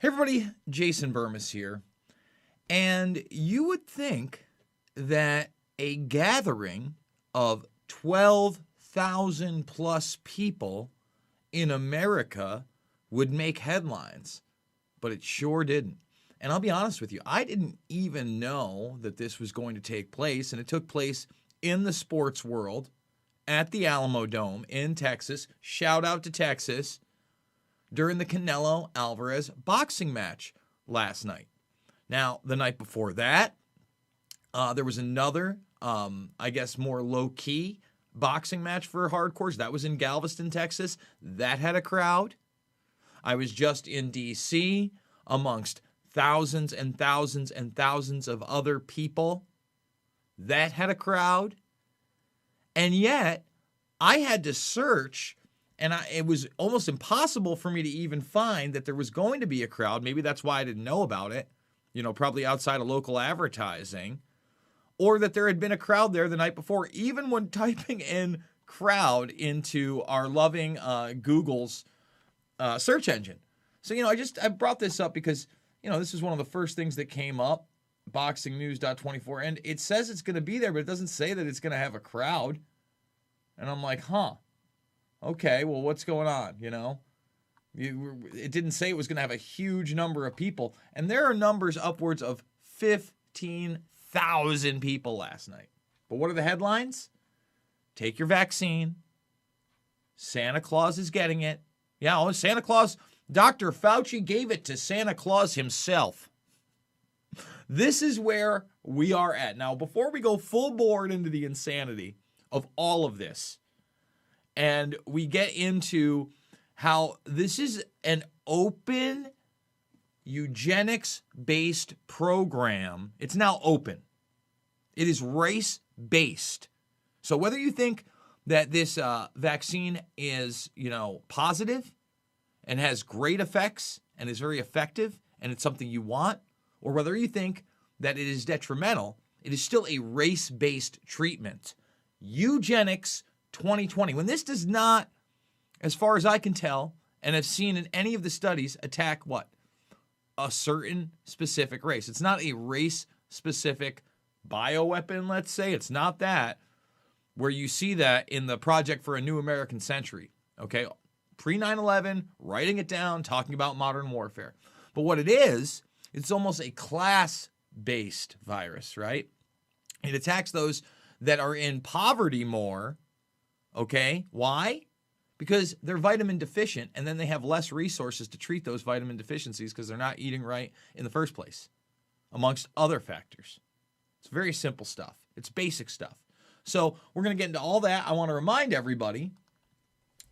Hey everybody, Jason Burmis here. And you would think that a gathering of 12,000 plus people in America would make headlines, but it sure didn't. And I'll be honest with you, I didn't even know that this was going to take place, and it took place in the sports world at the Alamo Dome in Texas. Shout out to Texas. During the Canelo Alvarez boxing match last night. Now, the night before that, there was another, I guess, more low-key boxing match for hardcores. That was in Galveston, Texas. That had a crowd. I was just in D.C. amongst thousands and thousands and thousands of other people. That had a crowd. And yet, I had to search, and it was almost impossible for me to even find that there was going to be a crowd. Maybe that's why I didn't know about it, probably outside of local advertising, or that there had been a crowd there the night before, even when typing in crowd into our loving Google's search engine. So, I brought this up because, this is one of the first things that came up, boxingnews.24, and it says it's going to be there, but it doesn't say that it's going to have a crowd. And I'm like, okay, well, what's going on, It didn't say it was going to have a huge number of people. And there are numbers upwards of 15,000 people last night. But what are the headlines? Take your vaccine. Santa Claus is getting it. Yeah, Santa Claus, Dr. Fauci gave it to Santa Claus himself. This is where we are at. Now, before we go full board into the insanity of all of this, and we get into how this is an open eugenics-based program. It's now open. It is race-based. So whether you think that this vaccine is, positive and has great effects and is very effective and it's something you want, or whether you think that it is detrimental, it is still a race-based treatment. Eugenics 2020. When this does not, as far as I can tell, and have seen in any of the studies, attack what? A certain specific race. It's not a race-specific bioweapon, let's say. It's not that, where you see that in the Project for a New American Century. Okay? Pre-9/11, writing it down, talking about modern warfare. But what it is, it's almost a class-based virus, right? It attacks those that are in poverty more. Okay, why? Because they're vitamin deficient, and then they have less resources to treat those vitamin deficiencies because they're not eating right in the first place, amongst other factors. It's very simple stuff. It's basic stuff. So we're going to get into all that. I want to remind everybody,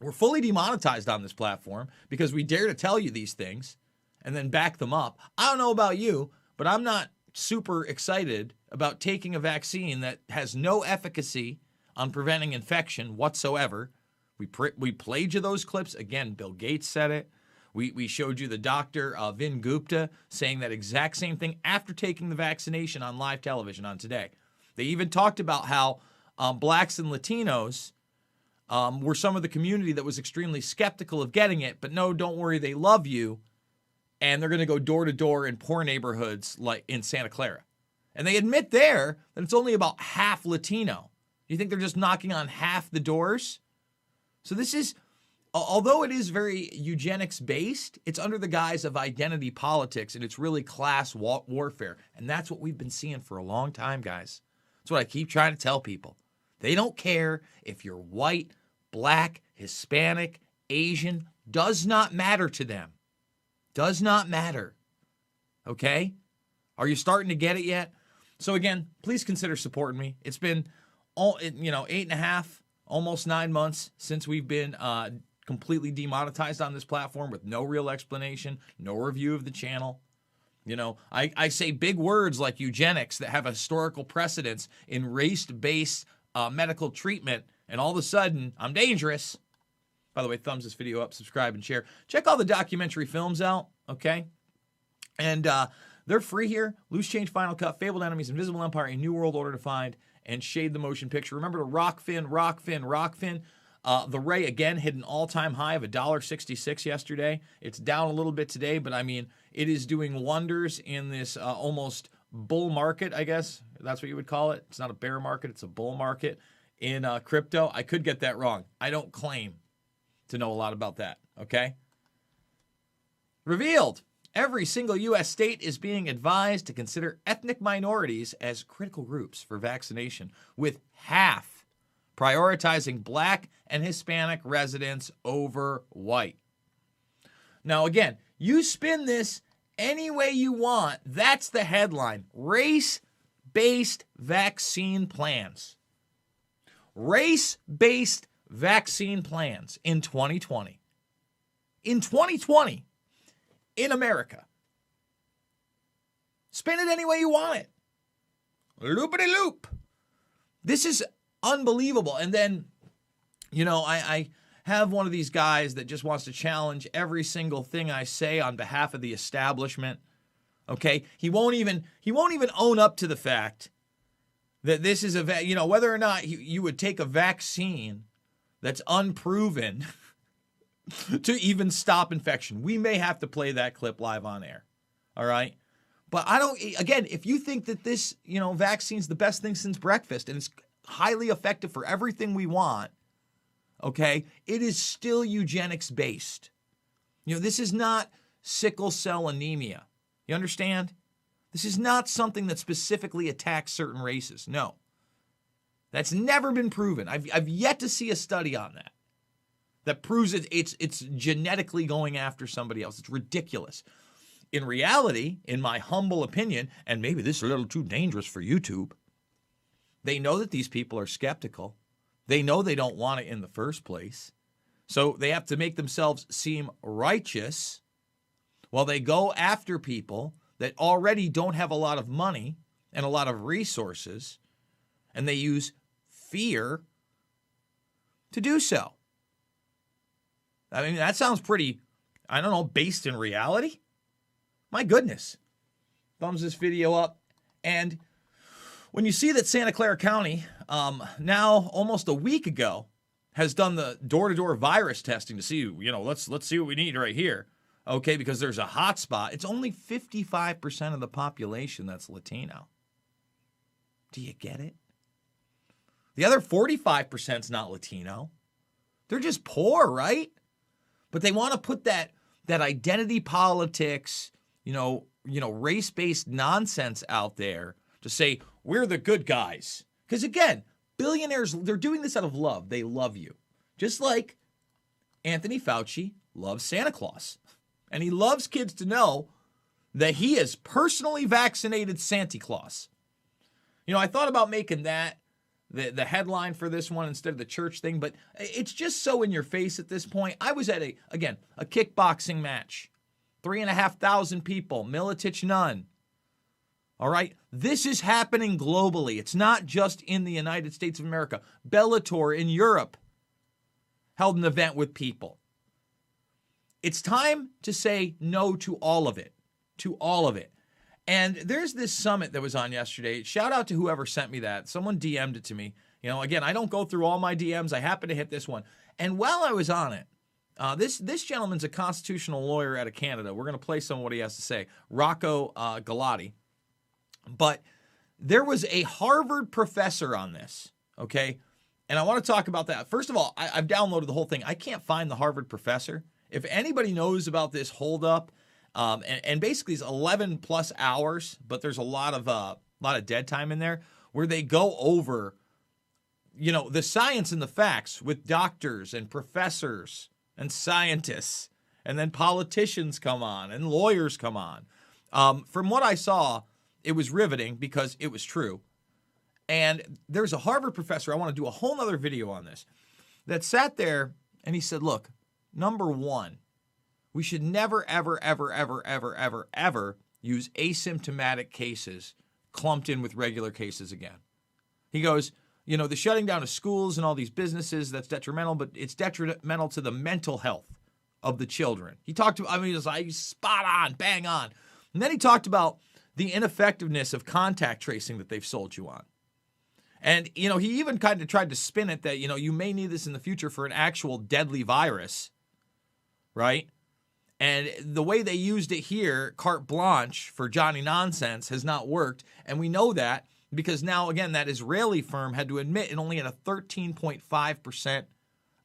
we're fully demonetized on this platform because we dare to tell you these things and then back them up. I don't know about you, but I'm not super excited about taking a vaccine that has no efficacy on preventing infection whatsoever. We played you those clips. Again, Bill Gates said it. We showed you the doctor, Vin Gupta, saying that exact same thing after taking the vaccination on live television on Today. They even talked about how blacks and Latinos were some of the community that was extremely skeptical of getting it, but no, don't worry, they love you, and they're going to go door to door in poor neighborhoods like in Santa Clara. And they admit there that it's only about half Latino. You think they're just knocking on half the doors? So this is, although it is very eugenics-based, it's under the guise of identity politics, and it's really class warfare. And that's what we've been seeing for a long time, guys. That's what I keep trying to tell people. They don't care if you're white, black, Hispanic, Asian. Does not matter to them. Does not matter. Okay? Are you starting to get it yet? So again, please consider supporting me. It's been 8.5, almost 9 months since we've been completely demonetized on this platform with no real explanation, no review of the channel. I say big words like eugenics that have a historical precedence in race-based medical treatment, and all of a sudden, I'm dangerous. By the way, thumbs this video up, subscribe, and share. Check all the documentary films out, okay? And they're free here. Loose Change, Final Cut, Fabled Enemies, Invisible Empire, A New World Order to Find, and Shade the Motion Picture. Remember to rock fin. The Ray, again, hit an all-time high of $1.66 yesterday. It's down a little bit today, but I mean, it is doing wonders in this almost bull market, I guess. That's what you would call it. It's not a bear market. It's a bull market in crypto. I could get that wrong. I don't claim to know a lot about that, okay? Revealed. Every single U.S. state is being advised to consider ethnic minorities as critical groups for vaccination, with half prioritizing Black and Hispanic residents over white. Now, again, you spin this any way you want. That's the headline. Race-based vaccine plans. Race-based vaccine plans in 2020. In 2020. In America. Spin it any way you want it. Loopity-loop. This is unbelievable. And then, you know, I have one of these guys that just wants to challenge every single thing I say on behalf of the establishment. Okay? He won't even own up to the fact that this is whether or not you would take a vaccine that's unproven to even stop infection. We may have to play that clip live on air. All right? But if you think that this, vaccine's the best thing since breakfast and it's highly effective for everything we want, okay, it is still eugenics based. This is not sickle cell anemia. You understand? This is not something that specifically attacks certain races. No. That's never been proven. I've yet to see a study on that proves it's genetically going after somebody else. It's ridiculous. In reality, in my humble opinion, and maybe this is a little too dangerous for YouTube, they know that these people are skeptical. They know they don't want it in the first place. So they have to make themselves seem righteous while they go after people that already don't have a lot of money and a lot of resources, and they use fear to do so. I mean, that sounds pretty, based in reality. My goodness. Thumbs this video up. And when you see that Santa Clara County, now almost a week ago, has done the door-to-door virus testing to see, let's see what we need right here. Okay, because there's a hot spot. It's only 55% of the population that's Latino. Do you get it? The other 45% is not Latino. They're just poor, right? But they want to put that identity politics, race-based nonsense out there to say, we're the good guys. Because again, billionaires, they're doing this out of love. They love you. Just like Anthony Fauci loves Santa Claus. And he loves kids to know that he has personally vaccinated Santa Claus. I thought about making that the headline for this one instead of the church thing, but it's just so in your face at this point. I was at a kickboxing match. 3,500 people, Militich none. All right? This is happening globally. It's not just in the United States of America. Bellator in Europe held an event with people. It's time to say no to all of it. To all of it. And there's this summit that was on yesterday. Shout out to whoever sent me that. Someone DM'd it to me. Again, I don't go through all my DMs. I happen to hit this one. And while I was on it, this gentleman's a constitutional lawyer out of Canada. We're going to play some of what he has to say. Rocco Galati. But there was a Harvard professor on this, okay? And I want to talk about that. First of all, I've downloaded the whole thing. I can't find the Harvard professor. If anybody knows about this holdup, and basically it's 11 plus hours, but there's a lot of dead time in there where they go over, the science and the facts with doctors and professors and scientists, and then politicians come on and lawyers come on. From what I saw, it was riveting because it was true. And there's a Harvard professor, I want to do a whole nother video on this, that sat there and he said, look, number one, we should never, ever, ever, ever, ever, ever, ever use asymptomatic cases clumped in with regular cases again. He goes, the shutting down of schools and all these businesses, that's detrimental, but it's detrimental to the mental health of the children. He talked about, he was like, spot on, bang on. And then he talked about the ineffectiveness of contact tracing that they've sold you on. And, he even kind of tried to spin it that, you may need this in the future for an actual deadly virus, right? And the way they used it here, carte blanche for Johnny Nonsense, has not worked. And we know that because now, again, that Israeli firm had to admit it only had a 13.5%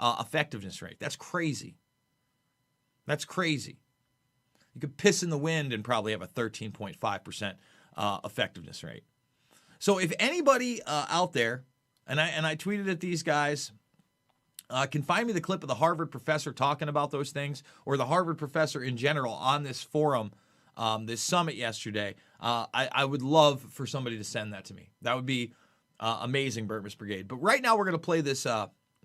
effectiveness rate. That's crazy. That's crazy. You could piss in the wind and probably have a 13.5% effectiveness rate. So if anybody out there, and I tweeted at these guys, can find me the clip of the Harvard professor talking about those things, or the Harvard professor in general on this forum, this summit yesterday, I would love for somebody to send that to me. That would be amazing, Burtmas Brigade. But right now we're going to play this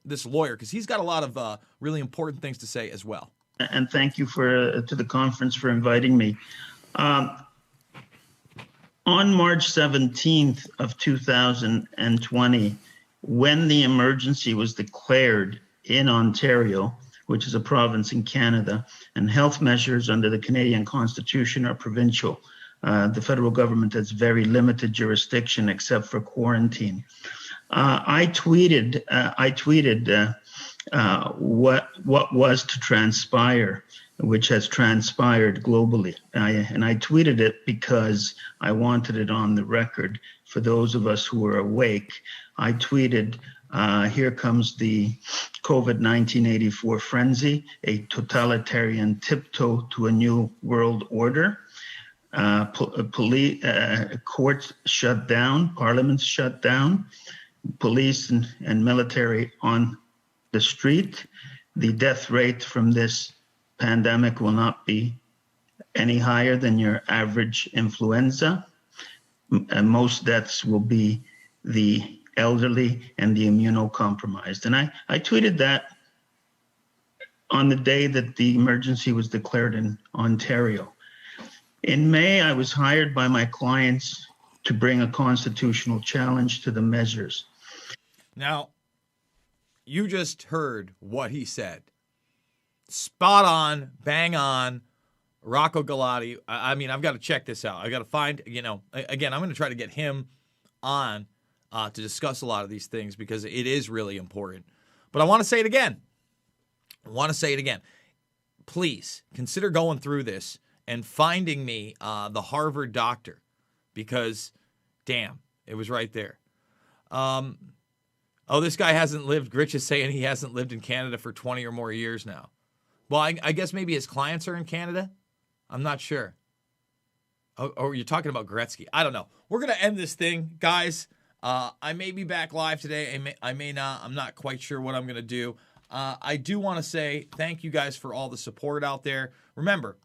this lawyer because he's got a lot of really important things to say as well. And thank you to the conference for inviting me. On March 17th of 2020, when the emergency was declared in Ontario, which is a province in Canada, and health measures under the Canadian Constitution are provincial, the federal government has very limited jurisdiction except for quarantine. I tweeted what was to transpire, which has transpired globally. And I tweeted it because I wanted it on the record for those of us who are awake. I tweeted, here comes the COVID-1984 frenzy, a totalitarian tiptoe to a new world order. Courts shut down, parliaments shut down, police and military on the street. The death rate from this pandemic will not be any higher than your average influenza. And most deaths will be the elderly and the immunocompromised. And I tweeted that on the day that the emergency was declared in Ontario. In May, I was hired by my clients to bring a constitutional challenge to the measures. Now, you just heard what he said. Spot on, bang on, Rocco Galati. I mean, I've got to check this out. I got to find, again, I'm going to try to get him on to discuss a lot of these things because it is really important. But I want to say it again. Please consider going through this and finding me the Harvard doctor because, damn, it was right there. This guy hasn't lived. Gritch is saying he hasn't lived in Canada for 20 or more years now. Well, I guess maybe his clients are in Canada. I'm not sure. Or you're talking about Gretzky. I don't know. We're going to end this thing, guys. I may be back live today. I may not. I'm not quite sure what I'm going to do. I do want to say thank you guys for all the support out there. Remember,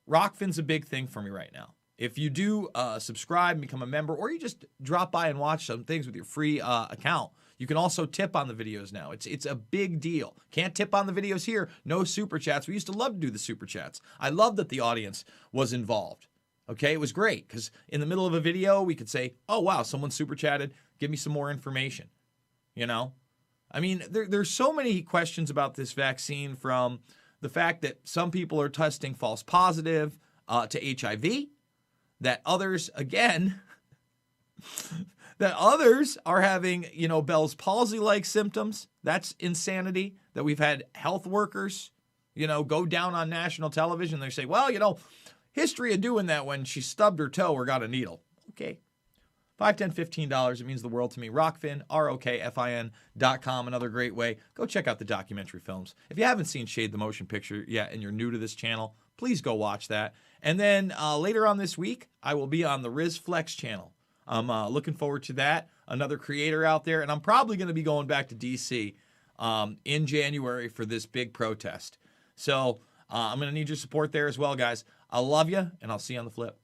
Rockfin's a big thing for me right now. If you do subscribe and become a member, or you just drop by and watch some things with your free account, you can also tip on the videos now. It's a big deal. Can't tip on the videos here. No super chats. We used to love to do the super chats. I love that the audience was involved. Okay, it was great because in the middle of a video, we could say, oh, wow, someone super chatted. Give me some more information. I mean, there's so many questions about this vaccine, from the fact that some people are testing false positive to HIV, that others, again, that others are having, Bell's palsy-like symptoms. That's insanity. That we've had health workers, go down on national television. They say, well, history of doing that when she stubbed her toe or got a needle. Okay. $5, $10, $15. It means the world to me. Rockfin, ROKFIN.com. Another great way. Go check out the documentary films. If you haven't seen Shade the Motion Picture yet and you're new to this channel, please go watch that. And then later on this week, I will be on the Riz Flex channel. I'm looking forward to that. Another creator out there. And I'm probably going to be going back to D.C. In January for this big protest. So I'm going to need your support there as well, guys. I love you, and I'll see you on the flip.